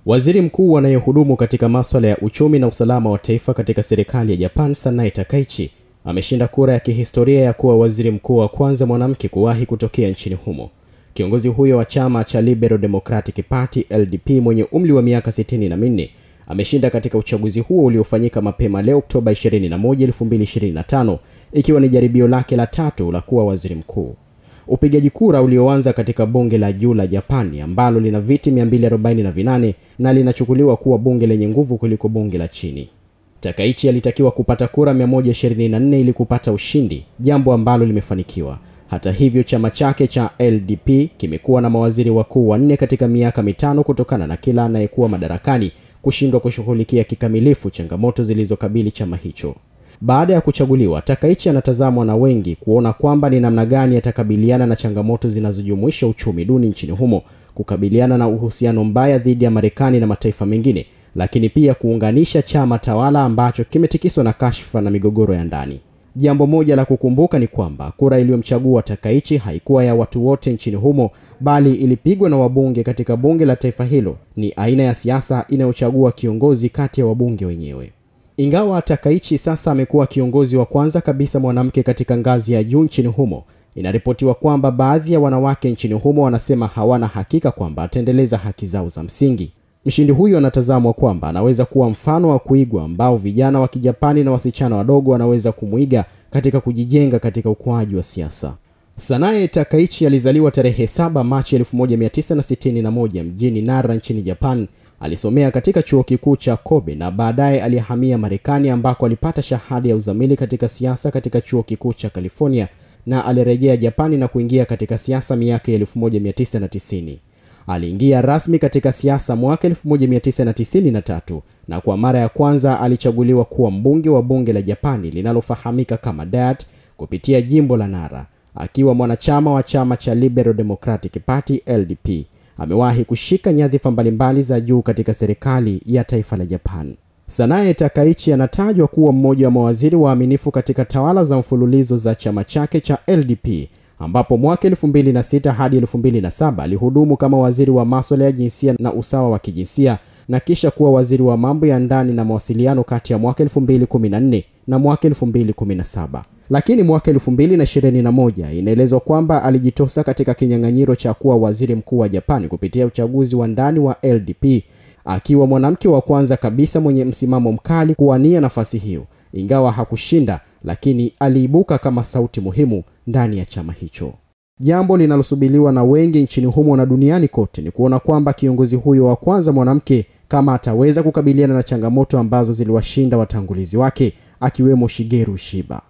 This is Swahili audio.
Waziri mkuu anayehudumu katika masuala ya uchumi na usalama wa taifa katika serikali ya Japan, Sanae Takaichi, ameshinda kura ya kihistoria ya kuwa waziri mkuu wa kwanza mwanamke kuwahi kutokea nchini humo. Kiongozi huyo wa chama cha Liberal Democratic Party LDP mwenye umri wa miaka 64 ameshinda katika uchaguzi huo uliofanyika mapema leo Oktoba 21, 2025, ikiwa ni jaribio lake la tatu la kuwa waziri mkuu. Upigaji kura ulioanza katika bunge la juu la Japani ambalo lina viti 248 na linachukuliwa kuwa bunge lenye nguvu kuliko bunge la chini. Takaichi alitakiwa kupata kura 124 ili kupata ushindi, jambo ambalo limefanikiwa. Hata hivyo, chama chake cha LDP kimekuwa na mawaziri wakuu 4 katika miaka 5 kutokana na kila anayekuwa madarakani kushindwa kushughulikia kikamilifu changamoto zilizokabili chama hicho. Baada ya kuchaguliwa, Takaichi anatazamwa na wengi kuona kwamba ni namna gani atakabiliana na changamoto zinazojumuisha uchumi duni nchini humo, kukabiliana na uhusiano mbaya dhidi ya Marekani na mataifa mengine, lakini pia kuunganisha chama tawala ambacho kimetikiswa na kashfa na migogoro ya ndani. Jambo moja la kukumbuka ni kwamba kura iliyomchagua Takaichi haikuwa ya watu wote nchini humo, bali ilipigwa na wabunge katika bunge la taifa hilo. Ni aina ya siasa inayochagua kiongozi kati ya wabunge wenyewe. Ingawa Takaichi sasa amekuwa kiongozi wa kwanza kabisa mwanamke katika ngazi ya juu nchini humo, inaripotiwa kwamba baadhi ya wanawake nchini humo wanasema hawana hakika kwamba ataendeleza haki zao za msingi. Mshindi huyo anatazamwa kwamba anaweza kuwa mfano wa kuigwa ambao vijana wa Kijapani na wasichana wadogo wanaweza kumuiga katika kujijenga katika ukuaji wa siasa. Sanae Takaichi alizaliwa tarehe 7 Machi 1961 mjini Nara nchini Japan. Alisomea katika chuo kikuu cha Kobe na baadaye alihamia Marekani ambako alipata shahada ya uzamili katika siasa katika chuo kikuu cha California, na alirejea Japani na kuingia katika siasa miaka 1990. Aliingia rasmi katika siasa mwaka 1993 na kwa mara ya kwanza alichaguliwa kuwa mbunge wa bunge la Japani linalofahamika kama Diet kupitia jimbo la Nara. Akiwa mwanachama wa chama cha Liberal Democratic Party LDP, amewahi kushika nyadhifa mbalimbali za juu katika serikali ya taifa la Japan. Sanae Takaichi anatajwa kuwa mmoja wa mawaziri waaminifu katika tawala za mfululizo za chama chake cha LDP, ambapo mwaka 2006 hadi 2007 alihudumu kama waziri wa masuala ya jinsia na usawa wa kijinsia na kisha kuwa waziri wa mambo ya ndani na mawasiliano kati ya mwaka 2014 na mwaka 2017. Lakini mwaka 2021 inaelezwa kwamba alijitosa katika kinyang'anyiro cha kuwa waziri mkuu wa Japani kupitia uchaguzi wa ndani wa LDP, akiwa mwanamke wa kwanza kabisa mwenye msimamo mkali kuwania nafasi hiyo. Ingawa hakushinda, lakini aliibuka kama sauti muhimu ndani ya chama hicho. Jambo linalosubiriwa na wengi nchini humo na duniani kote ni kuona kwamba kiongozi huyo wa kwanza mwanamke kama ataweza kukabiliana na changamoto ambazo ziliwashinda watangulizi wake, akiwemo Shigeru Shiba.